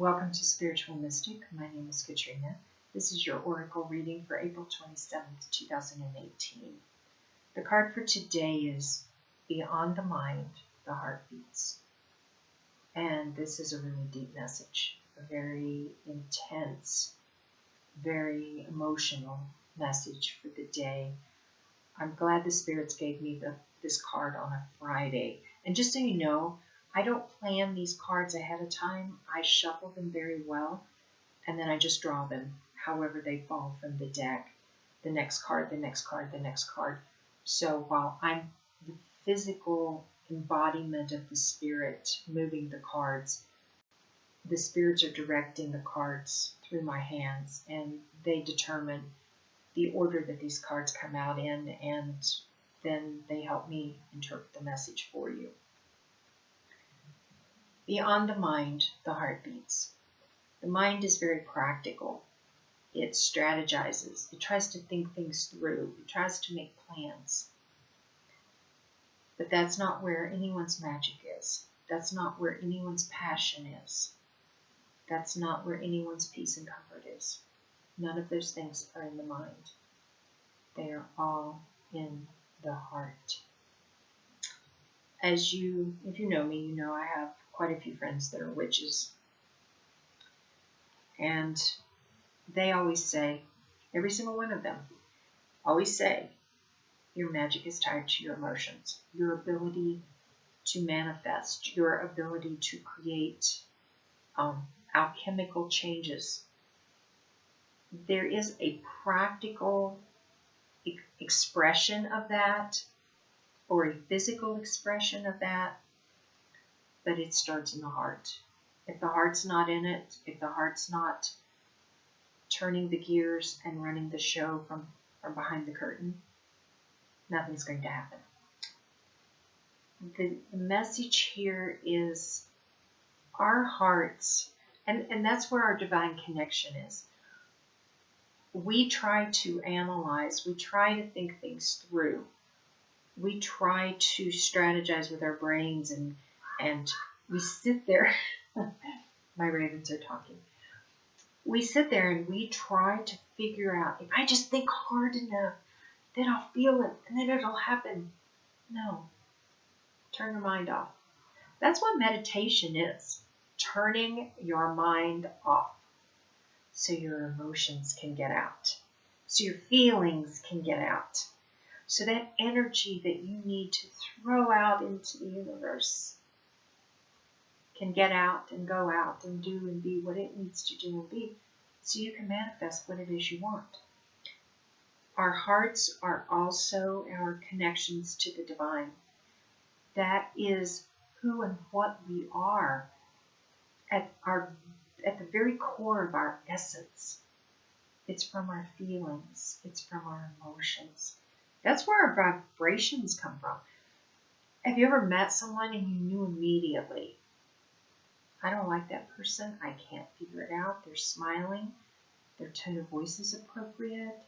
Welcome to Spiritual Mystic. My name is Katrina. This is your oracle reading for April 27th, 2018. The card for today is Beyond the Mind, the Heart Beats. And this is a really deep message, a very intense, very emotional message for the day. I'm glad the spirits gave me this card on a Friday. And just so you know, I don't plan these cards ahead of time. I shuffle them very well, and then I just draw them however they fall from the deck. The next card, the next card, the next card. So while I'm the physical embodiment of the spirit moving the cards, the spirits are directing the cards through my hands, and they determine the order that these cards come out in, and then they help me interpret the message for you. Beyond the mind, the heart beats. The mind is very practical. It strategizes. It tries to think things through. It tries to make plans. But that's not where anyone's magic is. That's not where anyone's passion is. That's not where anyone's peace and comfort is. None of those things are in the mind. They are all in the heart. If you know me, you know I have quite a few friends that are witches. And they always say, every single one of them, always say, your magic is tied to your emotions, your ability to manifest, your ability to create alchemical changes. There is a practical expression of that, or a physical expression of that, but it starts in the heart. If the heart's not in it, if the heart's not turning the gears and running the show from behind the curtain, nothing's going to happen. The message here is our hearts, and that's where our divine connection is. We try to analyze, we try to think things through. We try to strategize with our brains, and we sit there. My ravens are talking. We sit there and we try to figure out, if I just think hard enough, then I'll feel it and then it'll happen. No. Turn your mind off. That's what meditation is. Turning your mind off so your emotions can get out. So your feelings can get out. So that energy that you need to throw out into the universe can get out and go out and do and be what it needs to do and be, so you can manifest what it is you want. Our hearts are also our connections to the divine. That is who and what we are at the very core of our essence. It's from our feelings. It's from our emotions. That's where our vibrations come from. Have you ever met someone and you knew immediately, I don't like that person, I can't figure it out, they're smiling, their tone of voice is appropriate,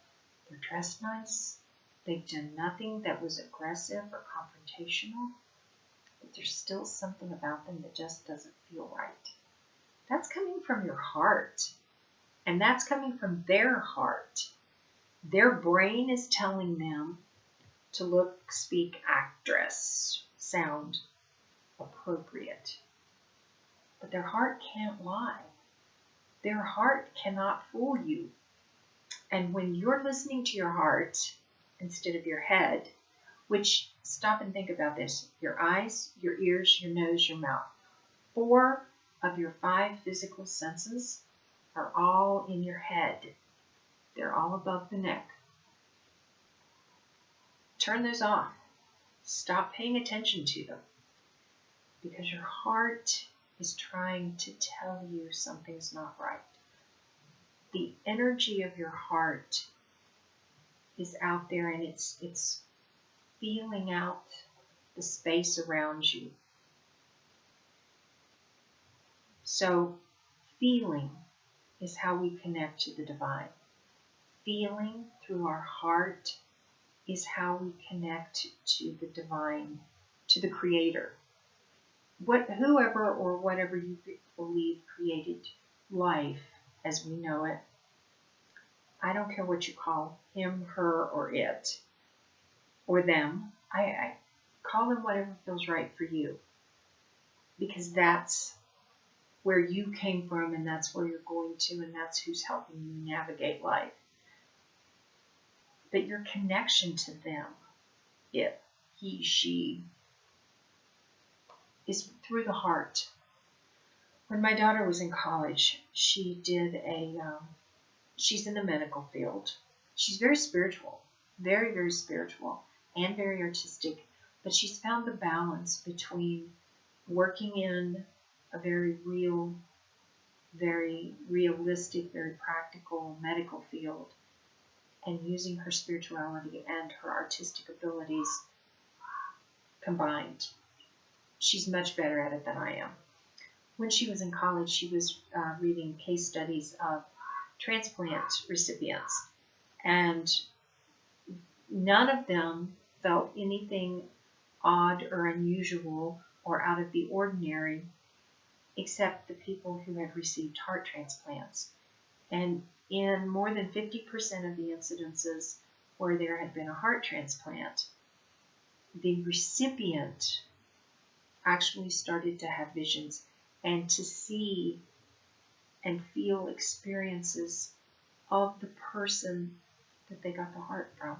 they're dressed nice, they've done nothing that was aggressive or confrontational, but there's still something about them that just doesn't feel right. That's coming from your heart, and that's coming from their heart. Their brain is telling them to look, speak, act, dress, sound appropriate. But their heart can't lie. Their heart cannot fool you. And when you're listening to your heart instead of your head, which, stop and think about this, your eyes, your ears, your nose, your mouth, 4 of your 5 physical senses are all in your head. They're all above the neck. Turn those off. Stop paying attention to them, because your heart is trying to tell you something's not right. The energy of your heart is out there, and it's feeling out the space around you. So feeling is how we connect to the divine. Feeling through our heart is how we connect to the divine, to the Creator. Whoever or whatever you believe created life as we know it. I don't care what you call him, her, or it, or them. I call them whatever feels right for you, because that's where you came from, and that's where you're going to, and that's who's helping you navigate life. But your connection to them, it, he, she, is through the heart. When my daughter was in college, she did she's in the medical field. She's very spiritual, very, very spiritual, and very artistic, but she's found the balance between working in a very real, very realistic, very practical medical field, and using her spirituality and her artistic abilities combined. She's much better at it than I am. When she was in college, she was reading case studies of transplant recipients, and none of them felt anything odd or unusual or out of the ordinary, except the people who had received heart transplants. And in more than 50% of the incidences where there had been a heart transplant, the recipient actually started to have visions and to see and feel experiences of the person that they got the heart from.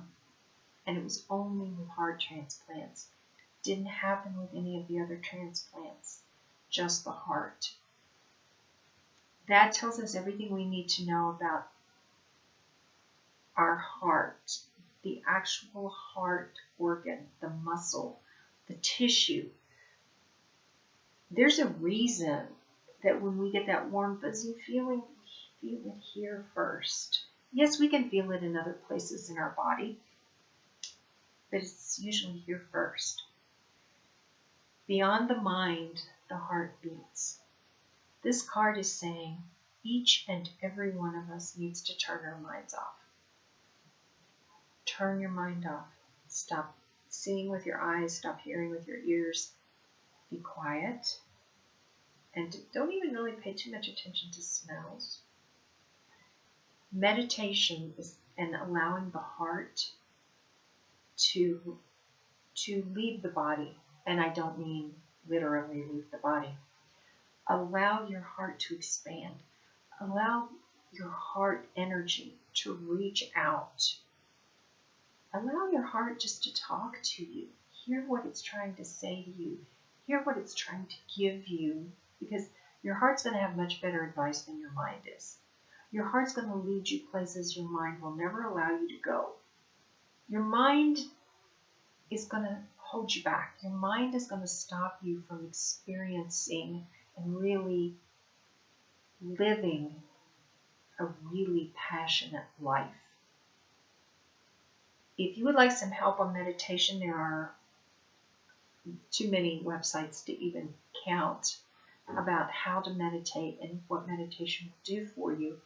And it was only with heart transplants. It didn't happen with any of the other transplants, just the heart. That tells us everything we need to know about our heart, the actual heart organ, the muscle, the tissue. There's a reason that when we get that warm, fuzzy feeling, we feel it here first. Yes, we can feel it in other places in our body, but it's usually here first. Beyond the mind, the heart beats. This card is saying each and every one of us needs to turn our minds off. Turn your mind off. Stop seeing with your eyes. Stop hearing with your ears. Be quiet. And don't even really pay too much attention to smells. Meditation is and allowing the heart to leave the body. And I don't mean literally leave the body. Allow your heart to expand. Allow your heart energy to reach out. Allow your heart just to talk to you. Hear what it's trying to say to you. Hear what it's trying to give you, because your heart's going to have much better advice than your mind is. Your heart's going to lead you places your mind will never allow you to go. Your mind is going to hold you back. Your mind is going to stop you from experiencing and really living a really passionate life. If you would like some help on meditation, there are too many websites to even count about how to meditate and what meditation will do for you.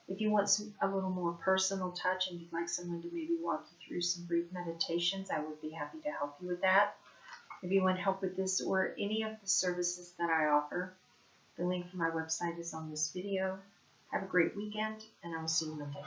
If you want a little more personal touch and you'd like someone to maybe walk you through some brief meditations, I would be happy to help you with that. If you want help with this or any of the services that I offer, the link for my website is on this video. Have a great weekend, and I will see you Monday.